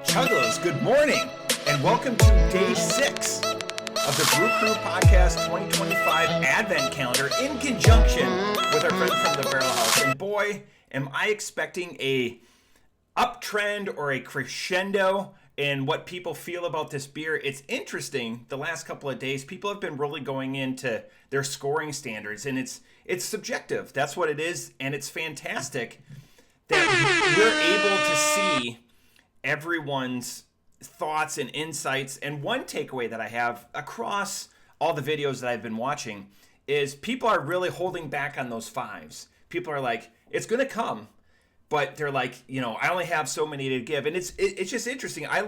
Chuggalos, good morning, and welcome to day 6 of the Brew Crew Podcast 2025 Advent Calendar in conjunction with our friends from the Barrel House. And boy, am I expecting a uptrend or a crescendo in what people feel about this beer. It's interesting, the last couple of days, people have been really going into their scoring standards, and it's subjective. That's what it is, and it's fantastic that we're able to see everyone's thoughts and insights. And one takeaway that I have across all the videos that I've been watching is people are really holding back on those 5s. People are like, it's going to come, but they're like, I only have so many to give. And it's just interesting. I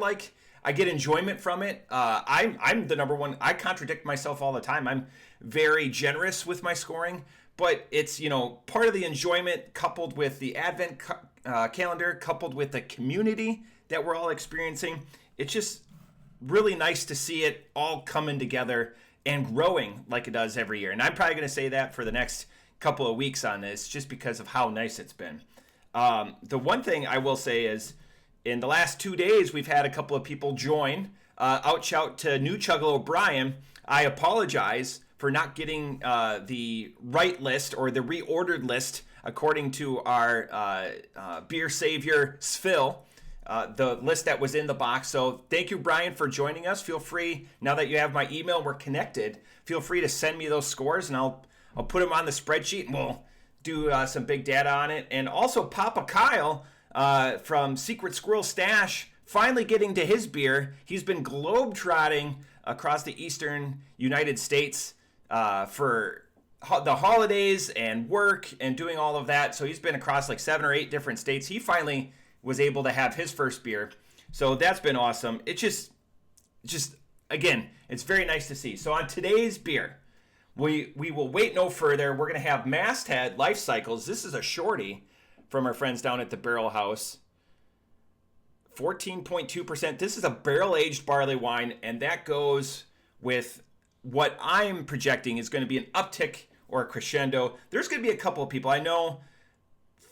get enjoyment from it. I'm the number one. I contradict myself all the time. I'm very generous with my scoring, but it's, part of the enjoyment coupled with the Advent calendar, coupled with the community that we're all experiencing. It's just really nice to see it all coming together and growing like it does every year. And I'm probably going to say that for the next couple of weeks on this, just because of how nice it's been. The one thing I will say is, in the last 2 days, we've had a couple of people join. Shout to new Chuggalo Brian. I apologize for not getting the right list or the reordered list according to our beer savior, Svil. The list that was in the box. So thank you, Brian, for joining us. Feel free, now that you have my email, we're connected, feel free to send me those scores, and I'll put them on the spreadsheet, and we'll do some big data on it. And also Papa Kyle from Secret Squirrel Stash, finally getting to his beer. He's been globetrotting across the eastern United States for the holidays and work and doing all of that. So he's been across like 7 or 8 different states. He finally was able to have his first beer. So that's been awesome. It just again, it's very nice to see. So on today's beer, we will wait no further. We're going to have Masthead Life Cycles. This is a shorty from our friends down at the Barrel House. 14.2%. This is a barrel-aged barley wine, and that goes with what I'm projecting is going to be an uptick or a crescendo. There's going to be a couple of people. I know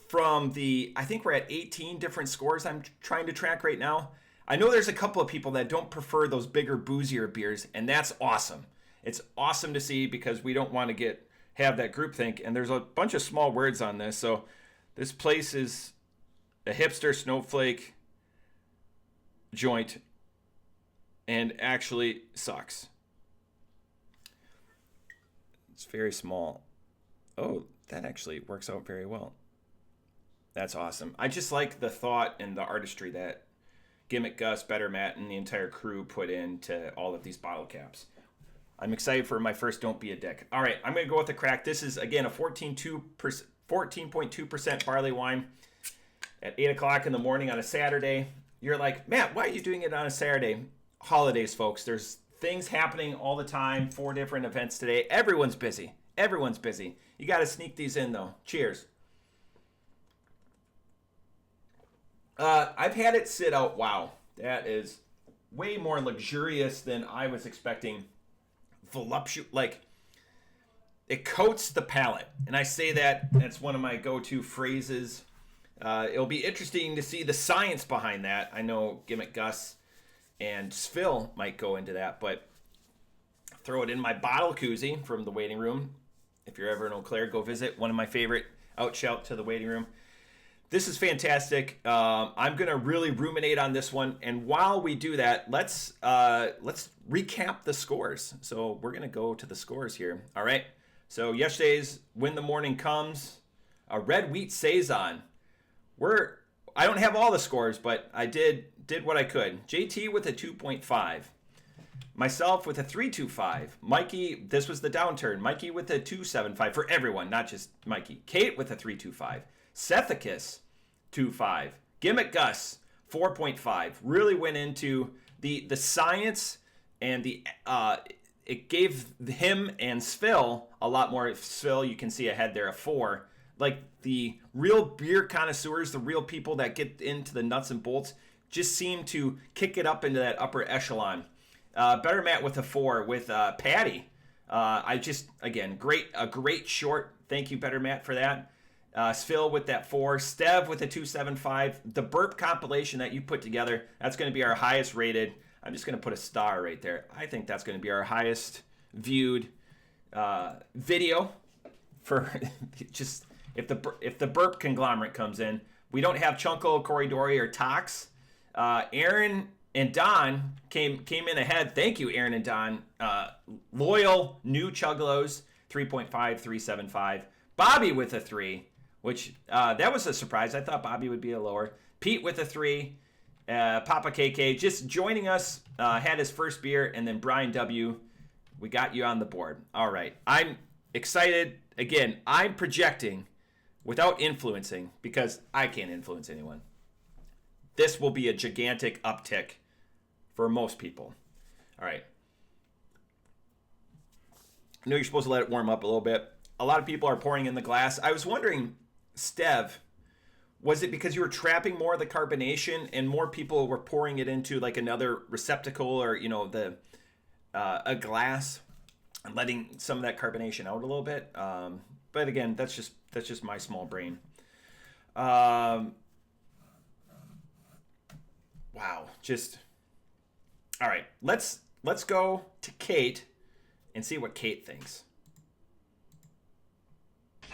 from I think we're at 18 different scores I'm trying to track right now. I know there's a couple of people that don't prefer those bigger, boozier beers, and that's awesome. It's awesome to see, because we don't want to have that groupthink. And there's a bunch of small words on this. So this place is a hipster snowflake joint and actually sucks. It's very small. Oh, that actually works out very well. That's awesome. I just like the thought and the artistry that Gimmick Gus, Better Matt, and the entire crew put into all of these bottle caps. I'm excited for my first Don't Be a Dick. All right, I'm going to go with the crack. This is, again, a 14.2% barley wine at 8 o'clock in the morning on a Saturday. You're like, Matt, why are you doing it on a Saturday? Holidays, folks. There's things happening all the time. 4 different events today. Everyone's busy. Everyone's busy. You got to sneak these in, though. Cheers. I've had it sit out. Wow, that is way more luxurious than I was expecting. Voluptuous, like it coats the palate, and I say that's one of my go-to phrases. It'll be interesting to see the science behind that. I know Gimmick Gus and Svil might go into that, but throw it in my bottle koozie from the waiting room. If you're ever in Eau Claire, go visit. One of my favorite. Shout to the waiting room. This is fantastic. I'm going to really ruminate on this one. And while we do that, let's recap the scores. So we're going to go to the scores here. All right. So yesterday's When the Morning Comes, a red wheat saison. I don't have all the scores, but I did what I could. JT with a 2.5. Myself with a 3.25. Mikey, this was the downturn. Mikey with a 2.75 for everyone, not just Mikey. Kate with a 3.25. Sethicus, 2.5. Gimmick Gus, 4.5. Really went into the science, and it gave him and Svil a lot more. Svil, you can see ahead there, a 4. Like the real beer connoisseurs, the real people that get into the nuts and bolts, just seem to kick it up into that upper echelon. Better Matt with a 4 with Patty. A great short. Thank you, Better Matt, for that. Svil with that 4, Stev with a 2.75. The burp compilation that you put together, that's going to be our highest rated. I'm just going to put a star right there. I think that's going to be our highest viewed video for just if the burp conglomerate comes in. We don't have Chunko, Corey Dory, or Tox. Aaron and Don came in ahead. Thank you, Aaron and Don. Loyal new Chuggalos, 3.5, 3.75. Bobby with a 3, which that was a surprise. I thought Bobby would be a lower. Pete with a 3. Papa KK just joining us, had his first beer, and then Brian W. We got you on the board. All right. I'm excited. Again, I'm projecting without influencing, because I can't influence anyone. This will be a gigantic uptick for most people. All right. I know you're supposed to let it warm up a little bit. A lot of people are pouring in the glass. I was wondering, Stev, was it because you were trapping more of the carbonation and more people were pouring it into like another receptacle or, a glass and letting some of that carbonation out a little bit? But again, that's just my small brain. Wow. Just all right. Let's go to Kate and see what Kate thinks.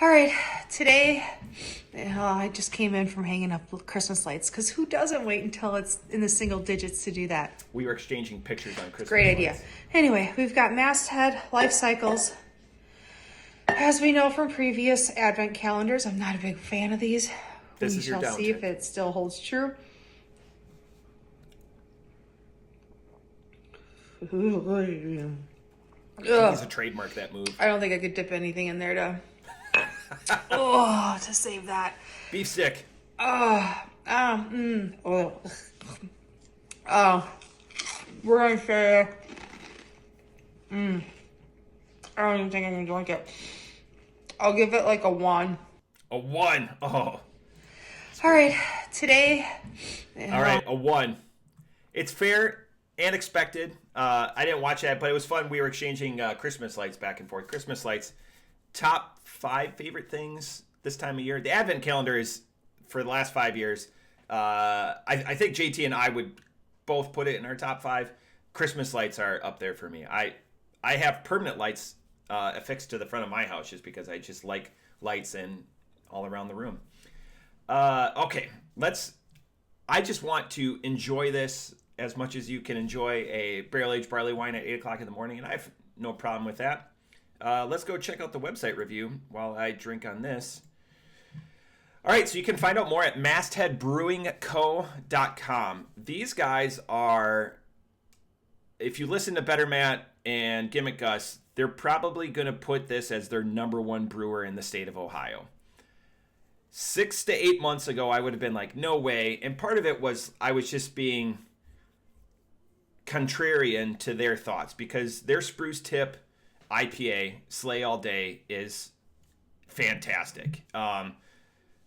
All right, today I just came in from hanging up Christmas lights, because who doesn't wait until it's in the single digits to do that? We were exchanging pictures on Christmas Great idea. lights. Anyway, we've got Masthead life cycles. As we know from previous advent calendars, I'm not a big fan of these. This we is your shall see downtick. if it still holds true. He's a trademark that move. I don't think I could dip anything in there to to save that. Beef stick. We're gonna say I don't even think I can drink it. I'll give it like a 1. A 1. Oh. All right, today. All right, a 1. It's fair and expected. I didn't watch that, but it was fun. We were exchanging Christmas lights back and forth. Christmas lights, top 5 favorite things this time of year. The Advent calendar is, for the last 5 years, I think JT and I would both put it in our top 5. Christmas lights are up there for me. I have permanent lights affixed to the front of my house just because I just like lights in all around the room. Okay, I just want to enjoy this as much as you can enjoy a barrel-aged barley wine at 8 o'clock in the morning, and I have no problem with that. Let's go check out the website review while I drink on this. All right, so you can find out more at mastheadbrewingco.com. These guys are, if you listen to Better Matt and Gimmick Gus, they're probably going to put this as their number 1 brewer in the state of Ohio. 6 to 8 months ago, I would have been like, no way. And part of it was I was just being contrarian to their thoughts, because their Spruce Tip IPA, Slay All Day, is fantastic.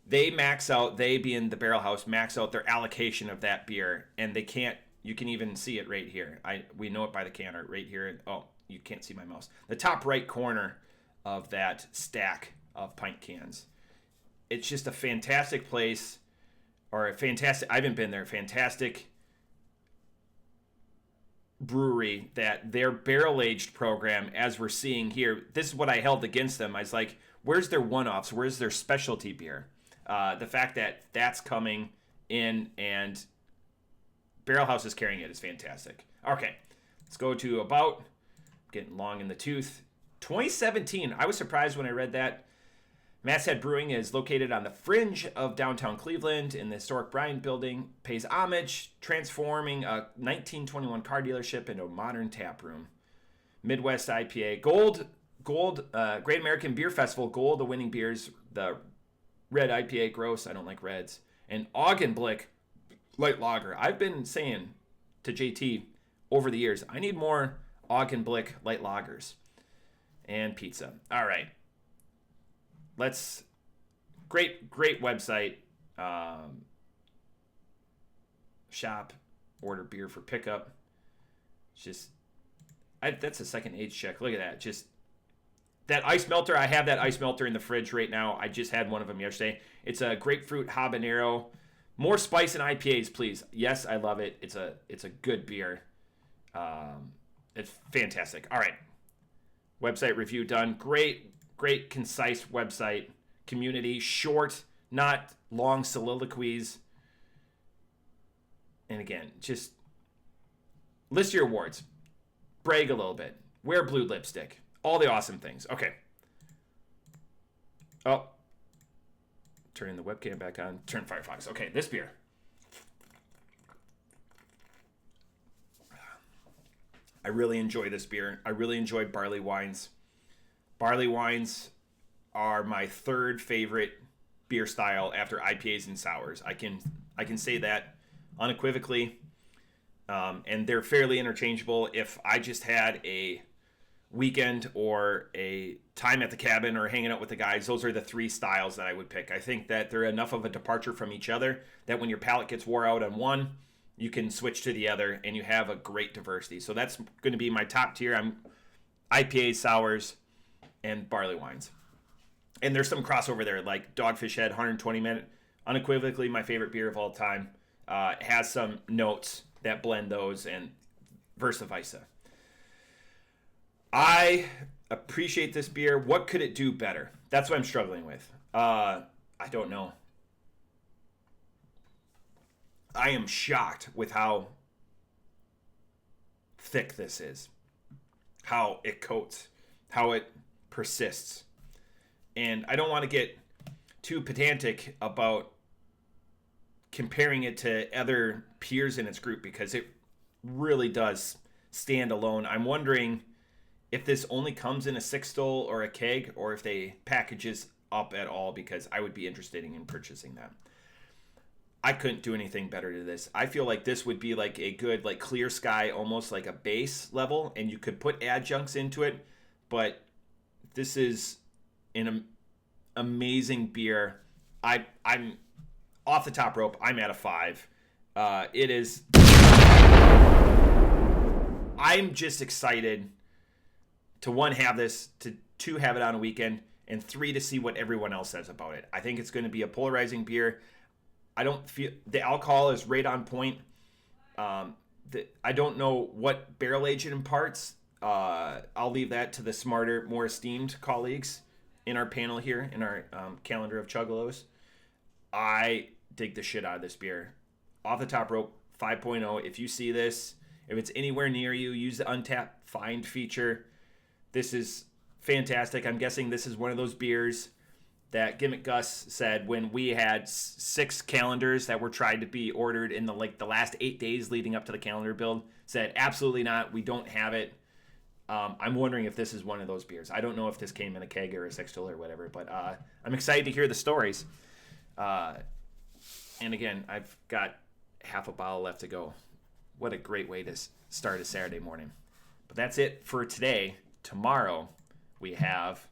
They max out, they being the Barrel House, max out their allocation of that beer, and they can't, you can even see it right here. We know it by the can art right here. Oh, you can't see my mouse. The top right corner of that stack of pint cans. It's just a fantastic place, or a fantastic, I haven't been there, fantastic brewery, that their barrel-aged program, as we're seeing here, this is what I held against them. I was like, where's their one-offs? Where's their specialty beer? The fact that that's coming in and Barrel House is carrying it is fantastic. Okay, let's go to about, getting long in the tooth, 2017. I was surprised when I read that. Masthead Brewing is located on the fringe of downtown Cleveland in the historic Bryant Building, pays homage, transforming a 1921 car dealership into a modern tap room. Midwest IPA, Gold, Great American Beer Festival, Gold, the winning beers, the Red IPA, gross, I don't like reds, and Augenblick Light Lager. I've been saying to JT over the years, I need more Augenblick Light Lagers. And pizza. All right. Great website. Shop, order beer for pickup. It's just, that's a second age check. Look at that. Just that ice melter, I have that ice melter in the fridge right now. I just had one of them yesterday. It's a grapefruit habanero. More spice in IPAs, please. Yes, I love it. It's a good beer. It's fantastic. All right. Website review done. Great, concise website. Community, short, not long soliloquies. And again, just list your awards. Brag a little bit. Wear blue lipstick. All the awesome things. Okay. Oh. Turning the webcam back on. Turn Firefox. Okay, this beer. I really enjoy this beer. I really enjoy barley wines. Barley wines are my third favorite beer style after IPAs and sours. I can say that unequivocally. And they're fairly interchangeable. If I just had a weekend or a time at the cabin or hanging out with the guys, those are the three styles that I would pick. I think that they're enough of a departure from each other that when your palate gets wore out on one, you can switch to the other and you have a great diversity. So that's going to be my top tier. I'm IPAs, sours, and barley wines. And there's some crossover there, like Dogfish Head 120 minute, unequivocally my favorite beer of all time. Has some notes that blend those, and versa versa. I appreciate this beer. What could it do better? That's what I'm struggling with. I don't know. I am shocked with how thick this is, how it coats, how it persists. And I don't want to get too pedantic about comparing it to other peers in its group because it really does stand alone. I'm wondering if this only comes in a 6-stole or a keg, or if they packages up at all, because I would be interested in purchasing that. I couldn't do anything better to this. I feel like this would be like a good, like clear sky, almost like a base level, and you could put adjuncts into it, but this is an amazing beer. I'm off the top rope. I'm at a 5. It is. I'm just excited to 1, have this, to 2, have it on a weekend, and 3, to see what everyone else says about it. I think it's going to be a polarizing beer. I don't feel the alcohol is right on point. I don't know what barrel age it imparts. I'll leave that to the smarter, more esteemed colleagues in our panel here, in our calendar of Chuggalos. I dig the shit out of this beer. Off the top rope, 5.0. If you see this, if it's anywhere near you, use the Untapped Find feature. This is fantastic. I'm guessing this is one of those beers that Gimmick Gus said when we had 6 calendars that were tried to be ordered in the last 8 days leading up to the calendar build, said absolutely not, we don't have it. I'm wondering if this is one of those beers. I don't know if this came in a keg or a 6-stole or whatever, but I'm excited to hear the stories. And again, I've got half a bottle left to go. What a great way to start a Saturday morning. But that's it for today. Tomorrow we have...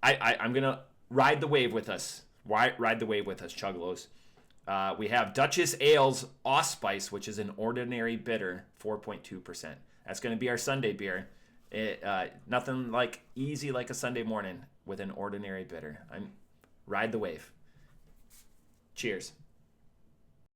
I'm going to ride the wave with us. Ride the wave with us, Chuggalos. We have Duchess Ales Allspice, which is an ordinary bitter, 4.2%. That's going to be our Sunday beer. Nothing like easy like a Sunday morning with an ordinary bitter. Ride the wave. Cheers.